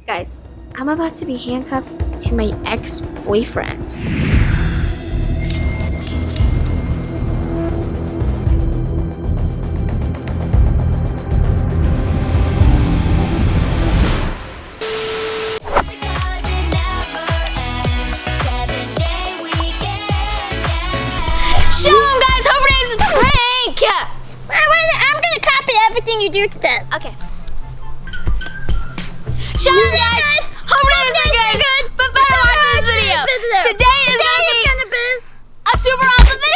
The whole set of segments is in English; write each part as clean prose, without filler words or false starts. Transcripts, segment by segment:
Guys, I'm about to be handcuffed to my ex-boyfriend. Shalom guys, hope today's a prank! I'm gonna copy everything you do today. Okay. Shalom guys, hope today's good, but better watch this video. Today is gonna be a super awesome video.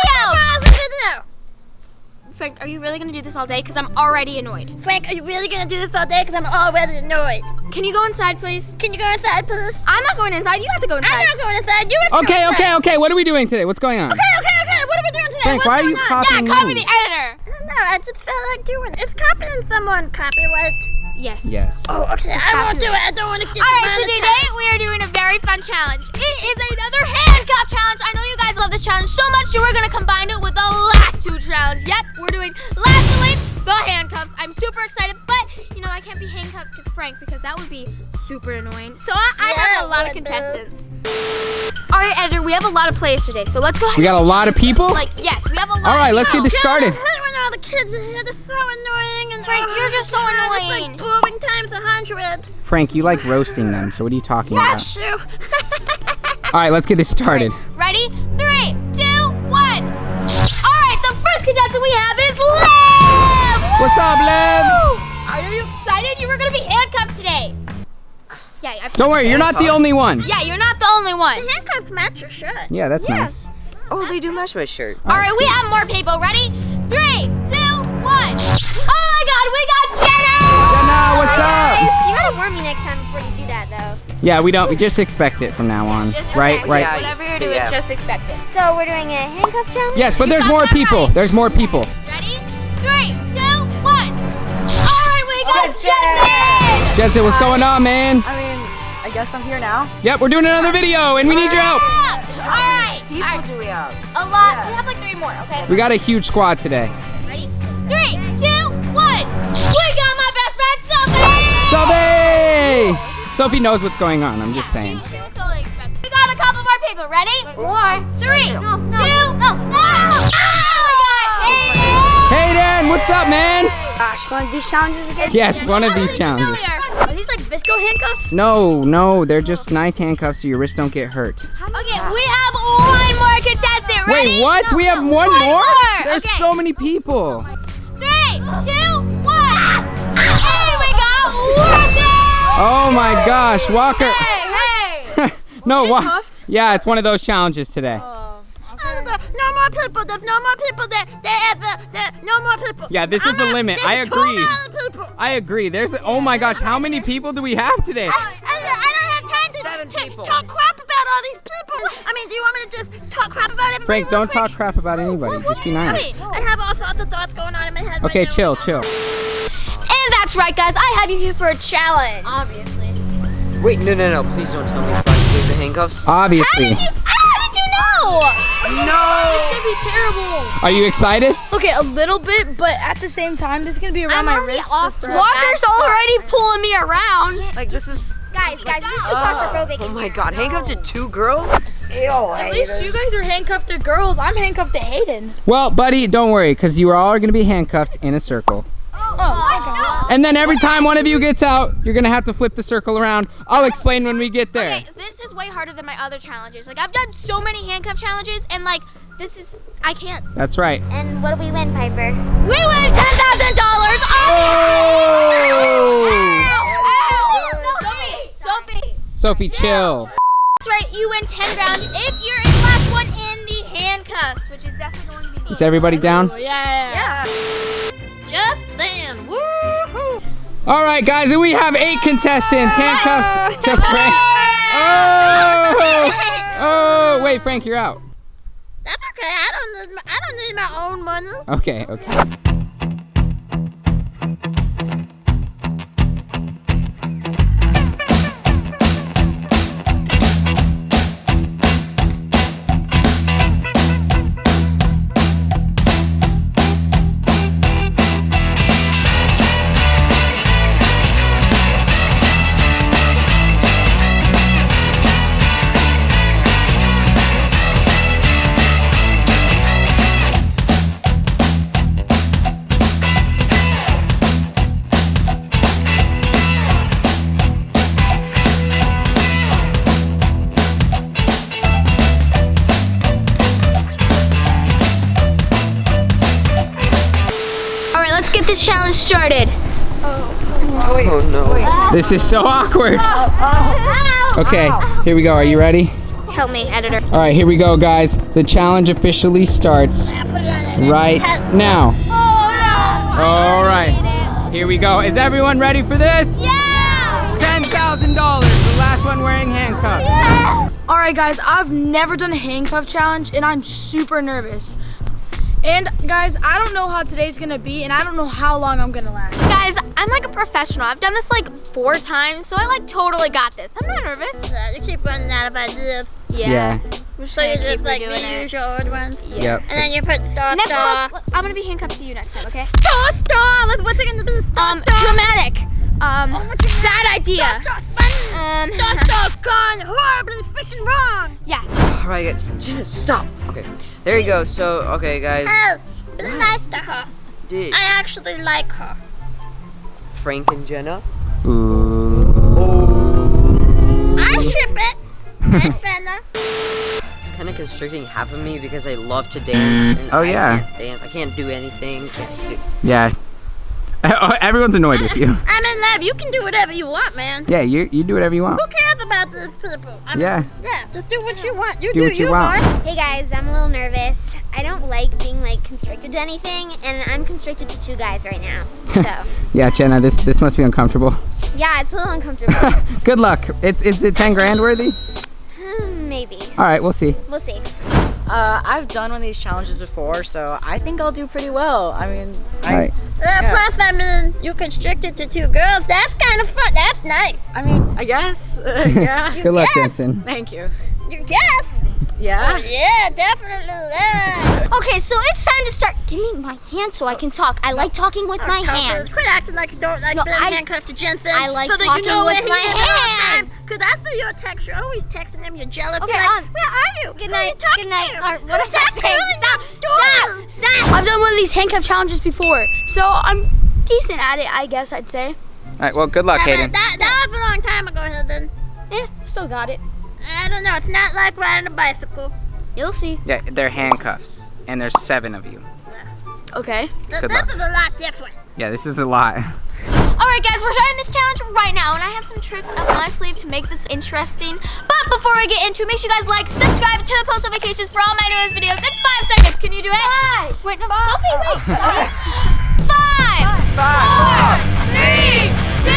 Frank, are you really gonna do this all day? Because I'm already annoyed. Frank, are you really gonna do this all day? Because I'm already annoyed. Can you go inside, please? Can you go inside, please? I'm not going inside. You have to go inside. I'm not going inside. You have to go inside. Okay. What are we doing today? What's going on? Okay. What are we doing today? Frank, why are you copying Yeah, copy me? the editor. No, I just felt like doing it. It's copying someone, copyright. Yes. Oh, okay. I won't do it. I don't want to get Alright, so today we are doing a very fun challenge. It is another handcuff challenge. I know you guys love this challenge so much, so we're going to combine it with the last two challenges. Yep, we're doing lastly the handcuffs. I'm super excited, but you know, I can't be handcuffed to Frank because that would be super annoying. So I have a lot of contestants. Alright, editor, we have a lot of players today, so let's go ahead. We got a lot of people? Yes, we have a lot Alright, of let's get people. this started. I hate when all the kids are here. They're so annoying. And Frank, you're just so annoying. It's like boring times 100. Frank, you like roasting them, so what are you talking about? That's true. Alright, let's get this started. Ready? 3, 2, 1. Alright, the first contestant we have is Lev! What's up, Lev? Are you excited? You were gonna be handcuffed today. Yeah, Don't worry, you're not the only one. Yeah, you're not the only one. The handcuffs match your shirt. Yeah, that's nice. Oh, they do match my shirt. Alright, we have more people. Ready? 3, 2, 1. Oh my god, we got Jenna! Jenna, what's up? You gotta warn me next time before you do that, though. Yeah, we just expect it from now on. Right? Yeah. Whatever you're doing, Yeah. just expect it. So we're doing a handcuff challenge? Yes, but there's got more that people. right. There's more people. Ready? 3, 2, 1. Alright, we got Jensen! Jensen, what's going on, man? I mean, I guess I'm here now. Yep, we're doing another video, and we need your help. Alright. People do we have? A lot. We have like 3 more, okay? We got a huge squad today. Ready? 3, 2, 1. We got my best friend, Sophie! Sophie! Sophie knows what's going on, I'm just saying. She was totally expecting. We got a couple more people. Ready? 4, 3, 2, 1. Oh my god! Hayden, what's up, man? Gosh, one of these challenges again? Yes, one of these challenges. Are these like Visco handcuffs? No, they're just nice handcuffs so your wrists don't get hurt. Okay, we have one more contestant. Ready? Wait, what? We have one more? There's Okay. so many people. 3, 2, 1. Hey, we got Walker! Oh my gosh, Walker. Hey! No, Handcuffed? Yeah, it's one of those challenges today. No more people. There's no more people there. No more people. Yeah, this is a limit. I There's agree. too many people. I agree. Oh my gosh, how many people do we have today? I don't have time to 7 people. talk crap about all these people. I mean, do you want me to just talk crap about everybody? Frank, real don't quick? talk crap about anybody. Just be nice. Okay, I have all sorts of thoughts going on in my head. Okay, right now. chill. And that's right, guys. I have you here for a challenge. Obviously. Wait, no. Please don't tell me Frank gave the handcuffs. Obviously. How did you know? No! It's gonna be terrible. Are you excited? Okay, a little bit, but at the same time, this is gonna be around my wrist. Walker's already pulling me around. Like, this is... Guys, this is too claustrophobic. Oh my god, handcuffed to 2 girls? Ew, At least you guys are handcuffed to girls. I'm handcuffed to Hayden. Well, buddy, don't worry, because you are all going to be handcuffed in a circle. Oh my god. And then every time one of you gets out, you're going to have to flip the circle around. I'll explain when we get there. Okay, this is way harder than my other challenges. Like, I've done so many handcuff challenges, and like, this is, I can't. That's right. And what do we win, Piper? We win $10,000! Sophie! Sophie, chill. That's right, you win 10 grand if you're in last one in the handcuffs, which is definitely going to be me. Is everybody down? Yeah. Just then, woohoo! All right, guys, and we have 8 contestants handcuffed to Frank. Oh, wait, Frank, you're out. That's okay. I don't need my own money. Okay. this challenge started. Oh no. This is so awkward. Okay, here we go. Are you ready? Help me, editor. All right, here we go, guys. The challenge officially starts right now. All right, here we go. Is everyone ready for this? Yeah! $10,000. The last one wearing handcuffs. Yeah! All right, guys, I've never done a handcuff challenge, and I'm super nervous. And guys, I don't know how today's gonna be, and I don't know how long I'm gonna last. Guys, I'm like a professional. I've done this like 4 times, so I like totally got this. I'm not nervous. Yeah, you keep running out of ideas. Yeah. I'm just So you gonna keep just like redoing it. reuse your old ones. Yep. And then you put star Next star. one, I'm gonna be handcuffed to you next time, okay? Star star. What's it gonna be? Star star. Dramatic. Bad idea. Star funny. Star star gone horribly freaking wrong. Yeah. Alright guys, Jenna, stop. Okay, there you go. So, okay guys. Oh, be nice to her. Did I actually like her. Frank and Jenna? Ooh. I ship it. And Fenna. It's kind of constricting half of me because I love to dance. And Oh, I yeah. can't dance. I can't do anything. Yeah. Everyone's annoyed with you. I'm in love. You can do whatever you want, man. Yeah, you do whatever you want. Who cares about these people? I mean, Yeah. Yeah, just do what you want. You Do what you want. boy. Hey guys, I'm a little nervous. I don't like being like constricted to anything, and I'm constricted to 2 guys right now. So Yeah, Jenna, this must be uncomfortable. yeah, it's a little uncomfortable. Good luck. Is it 10 grand worthy? Maybe. All right, we'll see. We'll see. I've done one of these challenges before, so I think I'll do pretty well. I mean, All right. Yeah. Plus, I mean, you constricted to 2 girls. That's kind of fun. That's nice. I guess. Yeah. Good luck, Yeah. Jensen. Thank you. You guess? Yeah. Yeah, definitely. Yeah. Okay, so it's time to start. Give me my hand so I can talk. I like talking with my hands. Quit acting like you don't like No, being I- handcuffed to Jensen. I like so that talking you know with where he my is all the hands. time. Cause I see your text. You're always texting him. You're jealous. Okay, You're like, where are you? Good Who are you night. talking Good night. to? All right, what am I That's saying? really Stop. not Stop. Stop. I've done one of these handcuff challenges before, so I'm decent at it, I guess I'd say. All right, well, good luck, Yeah, Hayden. but that was a long time ago, Hilden. Yeah, still got it. I don't know. It's not like riding a bicycle. You'll see. Yeah, they're handcuffs, and there's 7 of you. Okay. This Good luck. is a lot different. Yeah, this is a lot. All right, guys, we're starting this challenge right now, and I have some tricks up my sleeve to make this interesting. But before I get into it, make sure you guys like, subscribe to the post notifications for all my newest videos in 5 seconds. Can you do it? 5. Wait, no, Sophie, wait. 5, 4, 3, 2,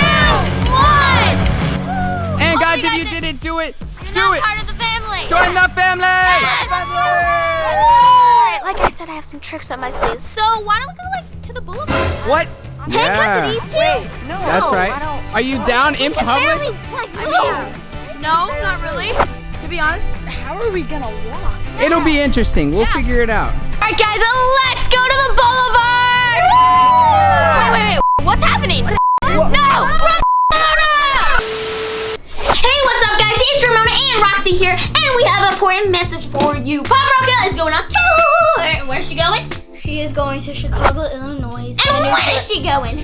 1. And guys, you if guys you did- didn't do it, You're do not it. part of the family. Join the family. Alright, like I said, I have some tricks up my sleeve. So why don't we go like to the boulevard? What? Handcuffed to these two? No. That's right. Are you down in Can public? barely like move. No, not really. To be honest, how are we gonna walk? It'll be interesting. We'll figure it out. Alright guys, let's go to the boulevard! Wait. What's happening? No! Hey, what's up guys? It's Ramona and Roxy here, and we have an important message for you. Pop Rockelle is going on tour! Where's she going? She is going to Chicago, Illinois. And when is she going?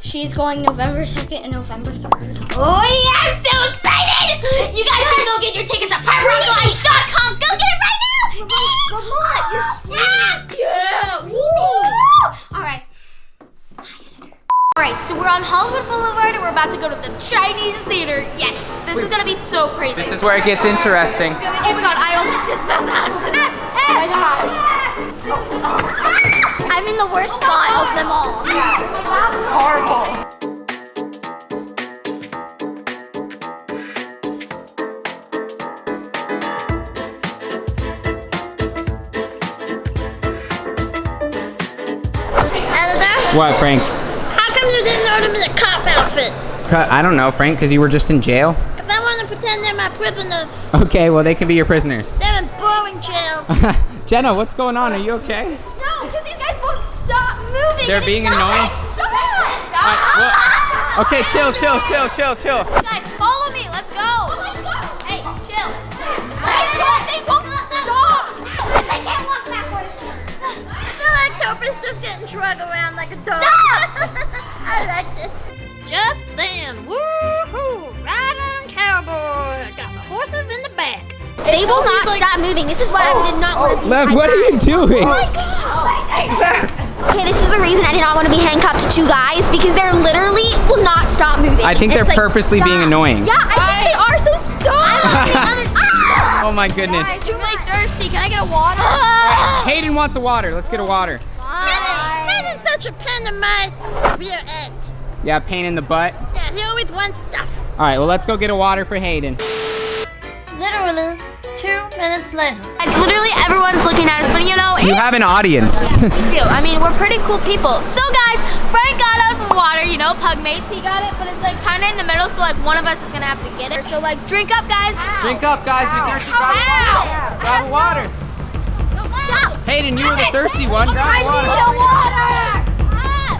She's going November 2nd and November 3rd. Oh yeah, I'm so excited! You guys can go get your tickets at PopRockelle.com. Go get it right now! Come on, you're screaming. Yeah! Alright. Alright, so we're on Hollywood Boulevard and we're about to go to the Chinese theater. Yes, this is gonna be so crazy. This is where it gets interesting. Oh my god, I almost just fell down. Oh my gosh. I'm in the worst spot of them all. Horrible. Editor, What, Frank? how come you didn't order me a cop outfit? I don't know, Frank, because you were just in jail. Because I want to pretend they're my prisoners. Okay, well, they can be your prisoners. They're in boring jail. Jenna, what's going on? Are you okay? No, because these guys won't stop moving. They're and being it's not annoying? right. Stop it! Stop! All right, well, okay, chill. Guys, follow me. Let's go. Oh my god. Hey, chill. They won't stop. They can't walk backwards. I feel like Toper's just getting shrugged around like a dog. Stop! I like this. Just then, woohoo! Riding cowboy. Got the horses in the back. They will not stop moving. This is why I did not want to be. Lev, what are you doing? Oh my gosh. Okay, this is the reason I did not want to be handcuffed to 2 guys because they're literally will not stop moving. I think It's they're like, purposely being stop. annoying. Yeah, I think they are, so stop. Oh my goodness. I'm really thirsty. Can I get a water? Hayden wants a water. Let's get a water. Hayden's such a pain in my rear end. Yeah, pain in the butt. Yeah, he always wants stuff. All right, well, let's go get a water for Hayden. Literally 2 minutes later. It's literally everyone's looking at us, but you know, You have an audience. we do. I mean, we're pretty cool people. So guys, Frank got us some water, you know, pug mates, he got it, but it's like kind of in the middle, so like one of us is gonna have to get it. So like, drink up, guys. Drink up, guys. You thirsty? Grab a water. Stop. Hayden, you were the thirsty one. Grab a water. water.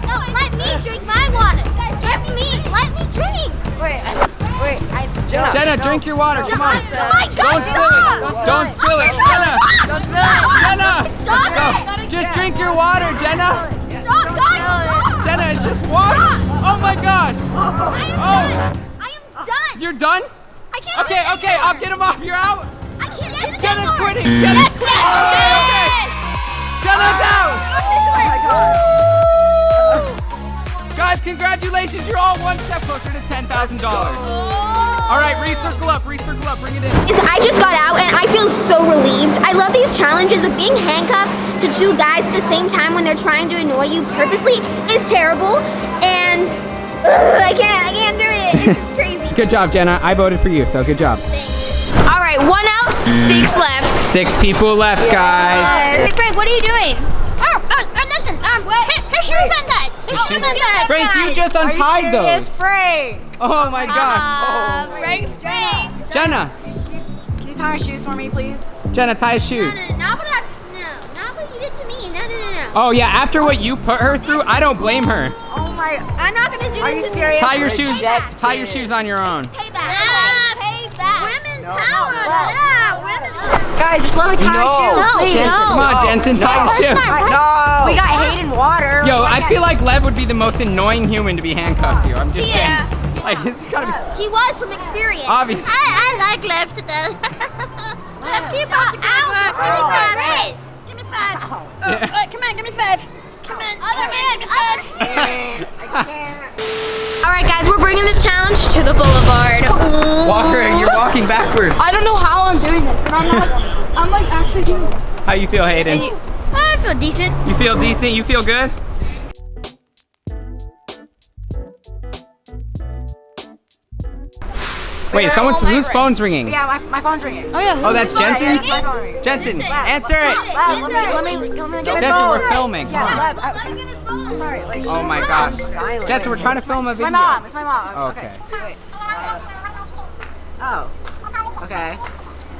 No, let me drink my water. Let me drink. Jenna, drink your water. Come on. Oh my God, Don't spill it. Don't spill it. Jenna. Jenna. Stop Go. it. Just drink your water, Jenna. Stop, guys, stop. Jenna, it's just water. Oh my gosh. Oh, I am done. you're done? I can't do Okay, this okay. I'll get him off. You're out. I can't do this Jenna's anymore. quitting. Jenna's quitting. Okay. Jenna's out. Guys, congratulations. You're all one step closer to $10,000. All right, recircle up, bring it in. I just got out and I feel so relieved. I love these challenges, but being handcuffed to 2 guys at the same time when they're trying to annoy you purposely is terrible. And I can't do it. It's just crazy. Good job, Jenna. I voted for you, so good job. All right, 1 out, 6 left. 6 people left, guys. Hey, Frank, what are you doing? Nothing. His shoes untied. His shoes untied. Frank, you just untied those. Frank. Oh my gosh. Frank's Frank. Jenna, Can you tie my shoes for me, please? Jenna, tie his shoes. Not what you did to me. No. Oh yeah, after what you put her through, I don't blame her. Oh my. I'm not gonna do Are this you to serious? Tie your shoes. Tie your shoes on your own. Payback. Women power. Yeah, women power. Guys, just let me tie my shoes, please. Come on, Jensen, tie your shoes. No. We got Hayden water. Yo, I feel like Lev would be the most annoying human to be handcuffed to. I'm just saying. Like, this has gotta be He was from experience. obvious. I like Lev to death. Lev, keep up the good work. Give me 5. Give me 5. Come on, give me 5. Come on. Other man. All right, guys, we're bringing this challenge to the boulevard. Walker, you're walking backwards. I don't know how I'm doing this, and I'm like actually doing this. How you feel, Hayden? I feel decent. You feel decent? You feel good? Wait, whose phone's ringing? Yeah, my phone's ringing. Oh yeah. Oh, that's Jensen's? My phone ringing. Jensen, answer it. Let me get Jensen, we're filming. Yeah, sorry. Like, Oh my gosh. Jensen, we're trying to film a It's video. my mom. It's my mom. Okay. Wait. Oh. Okay.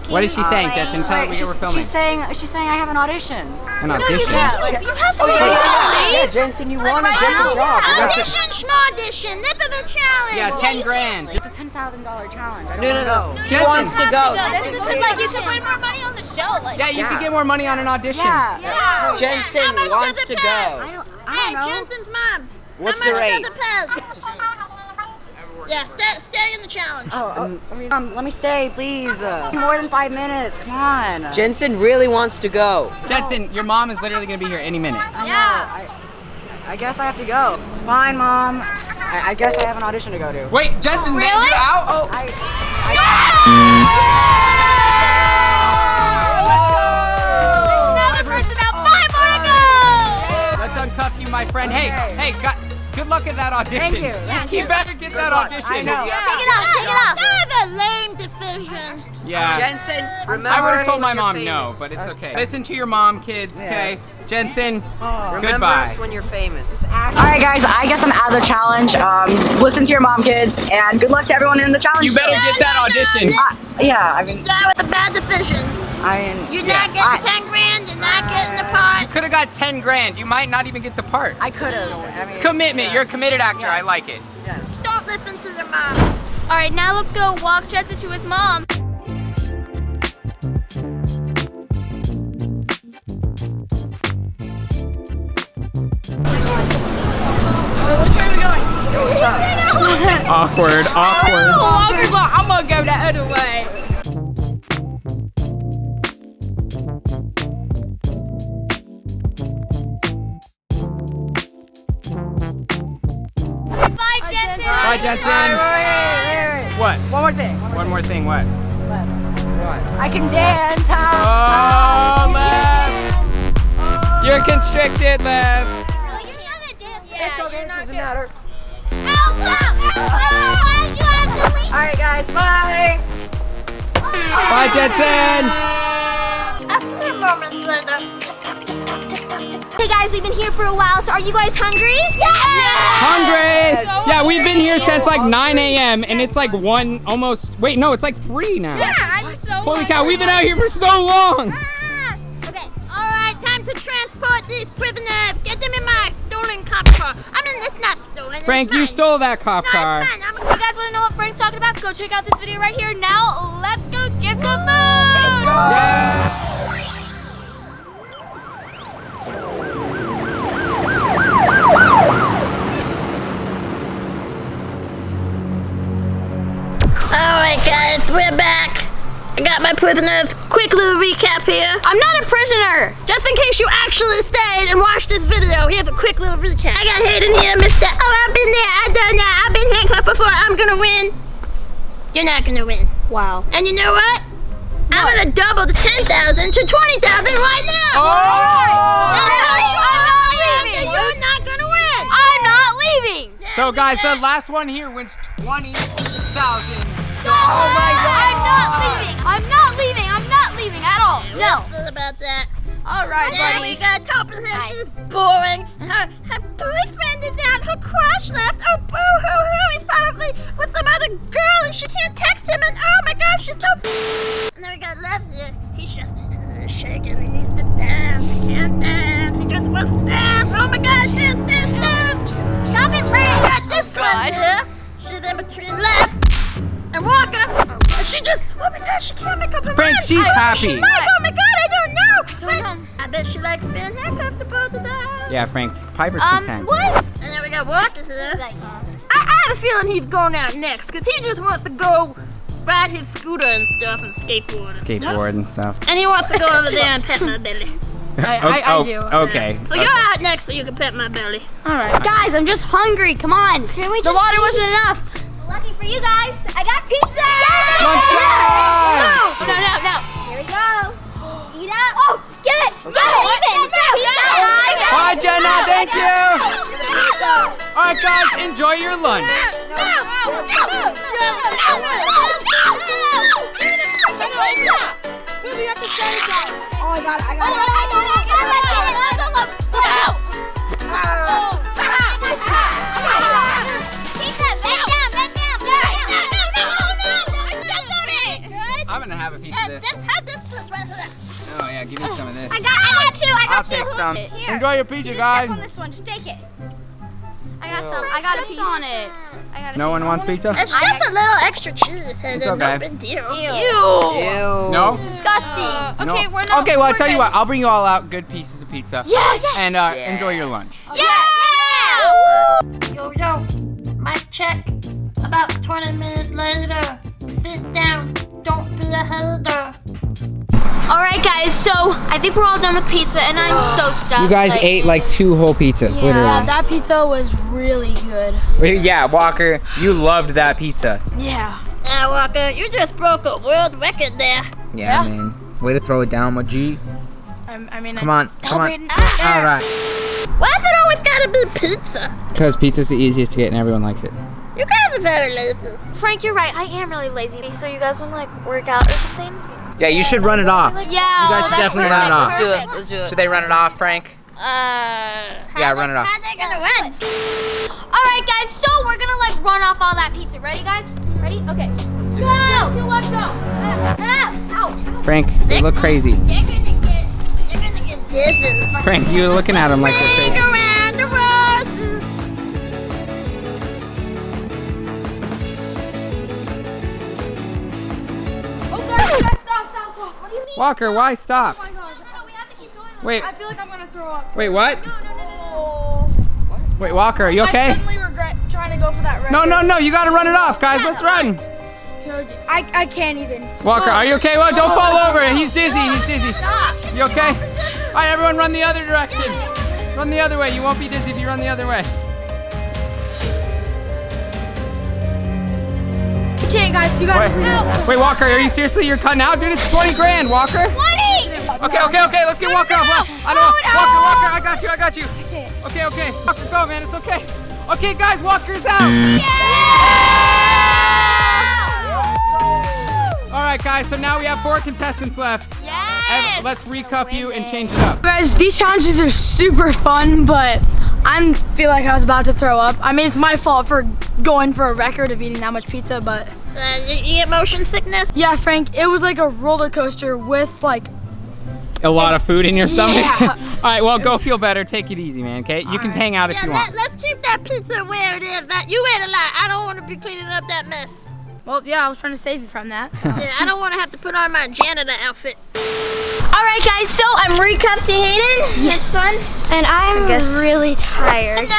What is she saying, Jensen? Tell her Wait, we were filming. she's saying I have an audition. An audition. Yeah, like, You have to Yeah, Jensen, you won a different job. Audition, schmaudition. This is a challenge. Yeah, 10 grand. it's a $10,000 challenge. I don't No. know. He wants to go. This is like you can win more money on the show. Like, Yeah, you can get more money on an audition. Yeah. Jensen How much wants does to it go. pay? I Hey, don't know. Jensen's mom. What's How the much rate? does it pay? Yeah, stay in the challenge. Let me stay, please. More than 5 minutes. Come on. Jensen really wants to go. Jensen, your mom is literally going to be here any minute. I guess I have to go. Fine, Mom. I guess I have an audition to go to. Wait, Jensen, man, you out? Oh. another person out. 5 more to go. Let's uncuff you, my friend. Hey, good luck at that audition. Thank you. You better get that audition. I know. Take it off. That's a lame decision. Yeah. Jensen, remember I would have us told my when you're mom famous. no, but it's okay. Listen to your mom, kids, okay? Yes. Jensen, Remember goodbye. us when you're famous. Alright guys, I guess I'm out of the challenge. Listen to your mom, kids, and good luck to everyone in the challenge. You better get that audition. Yeah, I mean, Die with a bad decision. You're not getting 10 grand. You're not getting the part. You could have got 10 grand. You might not even get the part. I could have. I mean, Commitment. You're a committed actor. I like it. Don't listen to your mom. All right, now let's go walk Jetson to his mom. Which way are we going? Awkward. Walker's like, I'm gonna go that other way. Bye, Jensen. Wait. What? One more thing. One more thing, what? I can dance. Oh, Lev. You're constricted, Lev. It's okay, it doesn't matter. Alright guys, bye! Bye, Jensen. A few moments later. Hey guys, we've been here for a while, so are you guys hungry? Hungry? Yeah, we've been here since like 9 a.m. and it's like 1 almost. Wait, no, it's like 3 now. Yeah, I'm so Holy cow, we've been out here for so long. Okay. Alright, time to transport these prisoners. Get them in my stolen cop car. I mean, it's not stolen. Frank, it's you mine. stole that cop No, car. it's mine. I'm You guys want to know what Frank's talking about? Go check out this video right here. Now, let's go get some food. Yeah. Alright guys, we're back. I got my prisoners. Quick little recap here. I'm not a prisoner. Just in case you actually stayed and watched this video, here's a quick little recap. I got Hayden here, Mr. Oh, I've been there, I've done that, I've been handcuffed before, I'm gonna win. You're not gonna win. Wow. And you know what? I'm gonna double the 10,000 to 20,000 right now. Oh! You're not gonna win. I'm not leaving. So guys, the last one here wins 20,000. Oh my God. I'm not leaving. I'm not leaving. I'm not leaving at all. No. What about that? All right, Then buddy. we got Topper here. She's boring. And her boyfriend is out. Her crush left. Oh, boo hoo hoo. He's probably with some other girl and she can't text him. And oh my gosh, she's so. And then we got Lev here. He's just shaking. He needs to dance. He can't dance. He just wants to dance. Oh my God, dance, dance, dance. Stop it, Ray. We got this one here. She's in between Lev and Walker. And she just, oh my God, she can't make up her Frank, mind. she's What happy. does she like? Oh my God, I don't know. don't know. I bet she likes being handcuffed to both of them. Yeah, Frank, Piper's content. What? And then we got Walker here. I have a feeling he's going out next because he just wants to go ride his scooter and stuff and skateboard. Skateboard and stuff. And he wants to go over there and pet my belly. I do. Okay. So you're out next so you can pet my belly. All right. Guys, I'm just hungry. Come on. Can we The just water eat? wasn't enough. Lucky for you guys, I got pizza! Lunchtime! No. Here we go. Eat up. Oh, get it! Get it! Pizza! Bye, Jenna. Thank you. All right, guys, enjoy your lunch. Oh, I got it. I'm gonna have a piece of this. Just have this right here. Oh yeah, give me some of this. I got two. I'll take some. Here. Enjoy your pizza, Step guys. on this one. Just take it. I got some. I got a piece on it. I got a No piece. one wants pizza? It's just a little extra cheese. And It's no okay. big deal. Ew. No? Disgusting. Okay, No? we're not. Okay, well, I'll we're tell you good. what. I'll bring you all out good pieces of pizza. Yes. And enjoy your lunch. Yeah. Yo, mic check. About 20 minutes later. Sit down. Don't be a hater. All right, guys. So I think we're all done with pizza, and I'm so stuffed. You guys ate like 2 whole pizzas, Yeah, literally. that pizza was really good. Yeah, Walker, you loved that pizza. Yeah. Now, Walker, you just broke a world record there. Yeah, man. Way to throw it down, my G. I mean, Come on, come on. Hayden. All right. Why is it always gotta be pizza? Because pizza's the easiest to get and everyone likes it. You guys are very lazy. Frank, you're right. I am really lazy. So you guys want to like work out or something? Yeah, you should run it off. Yeah. You guys should definitely run it off. Let's do it. Let's do it. Should they run it off, Frank? Yeah, run it off. How they gonna win? All right, guys. So we're gonna like run off all that pizza. Ready, guys? Ready? Okay. Go. 2, 1, go. Ouch. Frank, you look crazy. They're gonna get dizzy. Frank, you're looking at him like they're Ring crazy. around the roses. Stop. What do you mean? Walker, why stop? Oh my gosh. No, we have to keep going. Wait, I feel like I'm gonna throw up. wait, what? Oh. Wait, Walker, are you I okay? suddenly regret trying to go for that red. No, you gotta run it off, guys. Let's run. I can't even. Walker, are you okay? Well, don't fall over. He's dizzy. You okay? All right, everyone run the other direction. Run the other way. You won't be dizzy if you run the other way. You can't, guys. You gotta hurry up. Wait, Walker, are you seriously? You're cutting out? Dude, it's 20 grand, Walker. 20! Okay, let's get Walker off. I know. Walker, I got you. Okay. Walker, go, man, it's okay. Okay, guys, Walker's out. All right, guys, so now we have 4 contestants left. Yes! Let's recuff you and change it up. Guys, these challenges are super fun, but I feel like I was about to throw up. I mean, it's my fault for going for a record of eating that much pizza, but You get motion sickness? yeah, Frank, it was like a roller coaster with like A lot of food in your stomach? Yeah. All right, well, go feel better. Take it easy, man, okay? You can hang out if you want. Let's keep that pizza where it is. You ate a lot. I don't want to be cleaning up that mess. well, yeah, I was trying to save you from that. So. Yeah, I don't want to have to put on my janitor outfit. All right, guys, so I'm recuffed to Hayden. Yes. Fun. And I'm really tired. And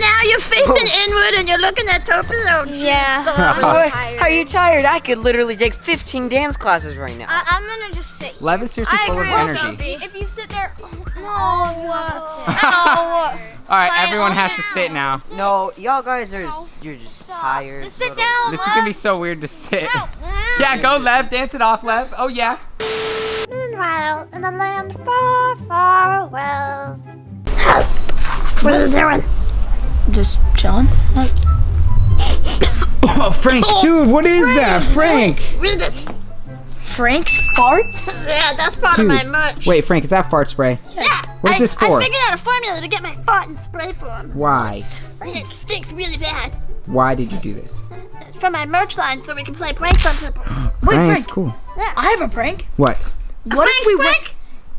now you're facing inward and you're looking at Topio. Yeah. How are you tired? I could literally take 15 dance classes right now. I'm gonna just sit here. Lev is seriously full of energy. If you sit there, All right, everyone has to sit now. No, y'all guys you're just tired. Just sit down. This is gonna be so weird to sit. Yeah, go Lev, dance it off, Lev. Oh yeah. Meanwhile, in a land far, far away. What are you doing? Just chilling. Oh, Frank, dude, what is that? Frank. Read it. Frank's farts? Yeah, that's part Dude, of my merch. wait, Frank, is that fart spray? Yeah. What is this for? I figured out a formula to get my fart in spray form. Why? And it stinks really bad. Why did you do this? It's for my merch line so we can play pranks on people. Wait, Frank's Frank, cool. I have a prank. What? What if we Frank's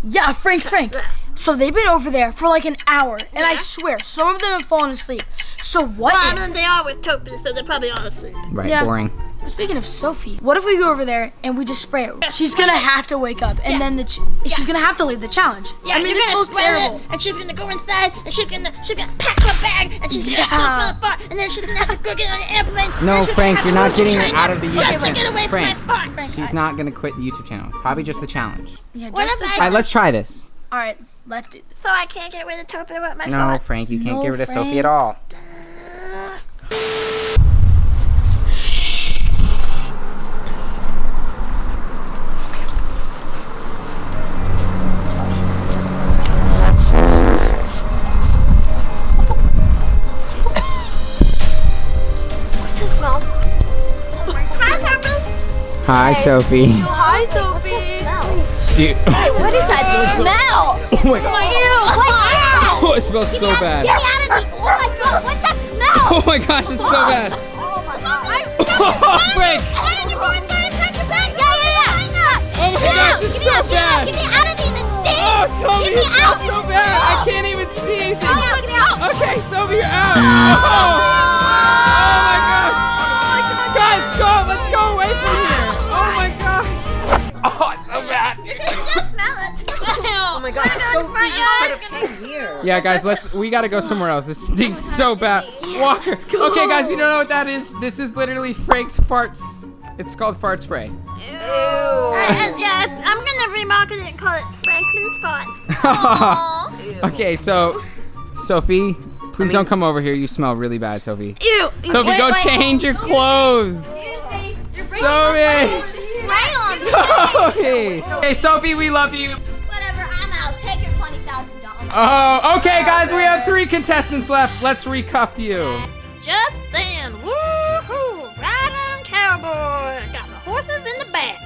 went? Yeah, Frank's prank. So they've been over there for like an hour, and I swear, some of them have fallen asleep. So what Well, I if, mean, they are with Topi, so they're probably all asleep. Right, Yeah. boring. speaking of Sophie, what if we go over there and we just spray it? She's gonna have to wake up, and then she's gonna have to lead the challenge. Yeah, I mean, you're this gonna smells spray terrible. it, and she's gonna go inside, and she's gonna pack her bag, and she's gonna smell the fart, and then she's gonna have to go get on an airplane. No, and she's Frank, gonna you're have not to getting go her to out of the China YouTube just to get channel. away Frank, from my fart. She's not gonna quit the YouTube channel. Probably just the challenge. Yeah, What just if the I- All right, let's try this. All right, let's do this. So I can't get rid of Topi with my No, fart. Frank, you can't No, get rid of Frank. Sophie at all. What's the smell? Hi, Topi. Hi, Sophie. Hi, What's Sophie. that smell? Dude. What is that smell? Oh my god. Ew! Oh, it smells so bad. Get me out of the. Oh my god! What's that smell? Oh my gosh, it's so bad. Oh my god! Oh, Frank. Why did you go inside and pack your bag? Yeah. Oh my gosh, it's so bad. Get me out of these! It stinks! Oh, Sophie, Get me it smells out! so bad. I can't even see anything. Get me out! Okay, Sophie, you're out. Oh my gosh. Guys, go. Let's go away from here. Oh my gosh. Oh, it's so bad. You can still smell it. Oh my god, Sophie just could have came here. Yeah, guys, we gotta go somewhere else. This stinks so bad. Walker. Okay, guys, you don't know what that is? This is literally Frank's farts. It's called fart spray. Yeah, I'm gonna remarket it and call it Franklin's fart. Okay, so Sophie, please don't come over here. You smell really bad, Sophie. Ew. Sophie, go change your clothes. Sophie. Sophie. Hey, Sophie, we love you. Whatever, I'm out. Take your $20,000. Oh, okay, guys, we have 3 contestants left. Let's recuff you. Just then, woohoo! Ride on, cowboy! Got my horses in the back.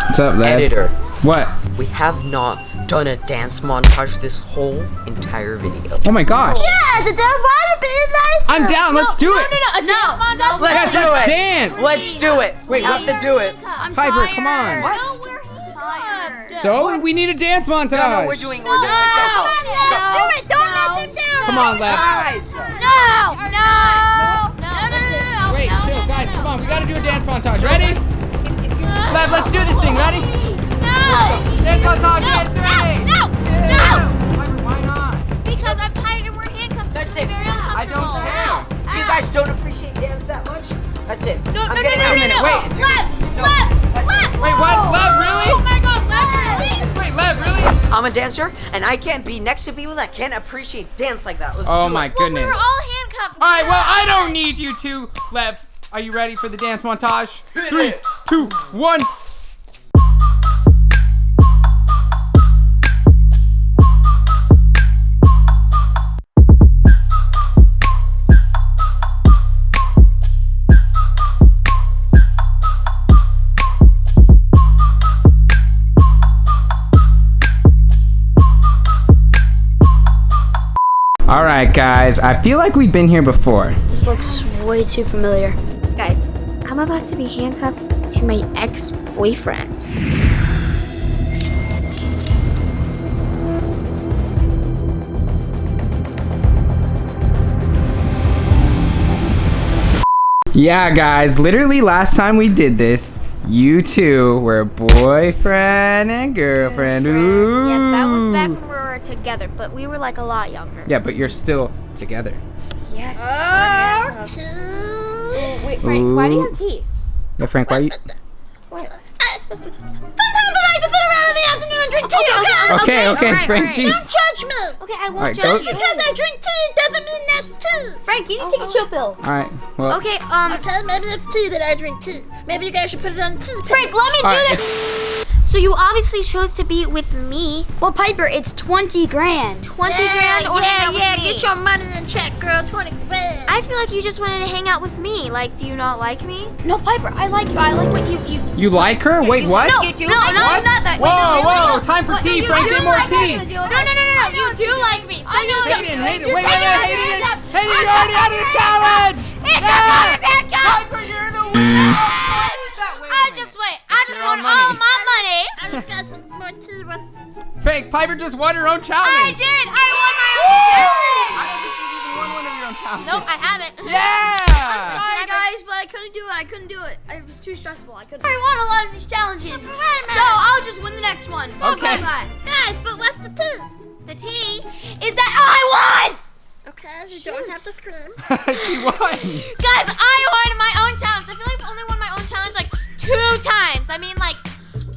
What's up, Lev? Editor, What? we have not done a dance montage this whole entire video. Oh my gosh. Yeah, the water be nice. I'm down. Let's do it. Let's Yes, do let's it. dance. Let's do it. Wait, we have to do it. Piper, come on. What? So we need a dance montage. No, we're doing. Let's go. Do it. Don't let them down. Come on, Lev. Guys. Wait, chill, guys. Come on. We gotta do a dance montage. Ready? Lev, let's do this thing. Ready? Dance montage. In 3, 2. Why not? Because I'm tired and we're handcuffed. That's It's it. very I uncomfortable. don't care. You guys don't appreciate dance that much? That's it. No, I'm getting out. Wait. Lev! Wait, what? Lev, really? Oh my god, Lev, really? Wait, Lev, really? I'm a dancer, and I can't be next to people that can't appreciate dance like that. Let's Oh do my it. goodness. We were all handcuffed. All right, well, I don't need you two. Lev, are you ready for the dance montage? 3, 2, 1. All right, guys, I feel like we've been here before. This looks way too familiar. Guys, I'm about to be handcuffed to my ex-boyfriend. Yeah, guys, literally last time we did this, you two were boyfriend and girlfriend. Ooh. Yeah, that was back when we were together, but we were like a lot younger. Yeah, but you're still together. Yes. Wait, Frank, why do you have tea? Yeah, Frank, why you... Sometimes I like to sit around in the afternoon and drink tea, okay? Okay, Frank, jeez. Don't judge me. Okay, I won't Alright, judge go- you. Because I drink tea doesn't mean that's tea. Frank, you need to take a chill pill. All right, well... Okay, Okay, maybe it's tea that I drink tea. Maybe you guys should put it on tea. Frank, let me All do right, this. So you obviously chose to be with me. Well, Piper, it's 20 grand. 20 grand or hang out with me. Get your money in check, girl. 20 grand. I feel like you just wanted to hang out with me. Like, do you not like me? No, Piper, I like you. I like what you. You like her? Wait, what? No, not that. Whoa, time for tea, Frank, get more tea. No. You do like me. So you Hayden, wait, Hayden, you're already out of the challenge! Piper, you're the winner! I just want all my money. I just got some more tea with... Frank, Piper just won her own challenge! I did. I won my own challenge. I don't think you've even won one of your own challenges. Nope, I haven't. Yeah! Sorry guys, but I couldn't do it. It was too stressful. I couldn't. I won a lot of these challenges, so I'll just win the next one. Okay. Guys, but what's the tea? The tea is that I won. Okay, you don't have to scream. She won! Guys, I won my own challenge. I feel like I've only won my own challenge like 2 times. I mean, like,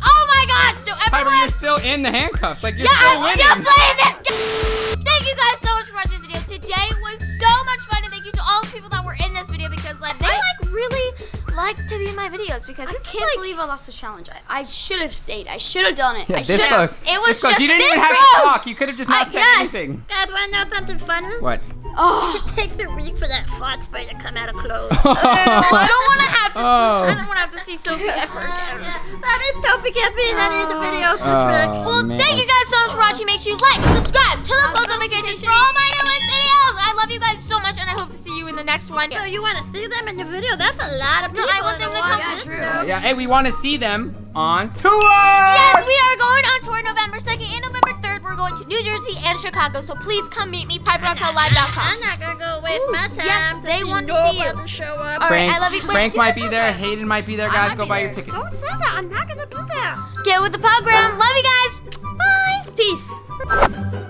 oh my gosh. So Piper, everyone, you're still in the handcuffs. Like, you're yeah, still I'm winning. still playing this game. Thank you guys so much for watching this video. Today was so much fun, and thank you to all the people that were in this video because like they really like to be in my videos because I this can't believe I lost this challenge. I should have stayed. I should have done it. Yeah, I this should close. have. It was This close. just You didn't even this have to close. talk. You could have just not said yes. anything. Guys, wanna know something funny? What? Oh, It takes a week for that fart spray to come out of clothes. I don't want to have to. Oh. I don't want to have to see Sophie ever again. That is Topi kept being any of the videos. Oh, Well, man. thank you guys so much for watching. Make sure you like, subscribe, turn the post notifications for all my newest videos. I love you guys so much, and I hope to see you in the next one. So you want to see them in the video? That's a lot of people. I want them to come. watch Yeah, this. Yeah, hey, we want to see them on tour! Yes, we are going on tour November 2nd and November 3rd. We're going to New Jersey and Chicago, so please come meet me, PiperRockelleLive.com. I'm not gonna go waste my time. yes, they want to see you. To show up. All right, Frank, I love you. Wait, Frank might be there. Hayden might be there. Guys, might go be buy there. your tickets. Don't say that. I'm not gonna be there. Get with the program. Love you guys. Bye. peace.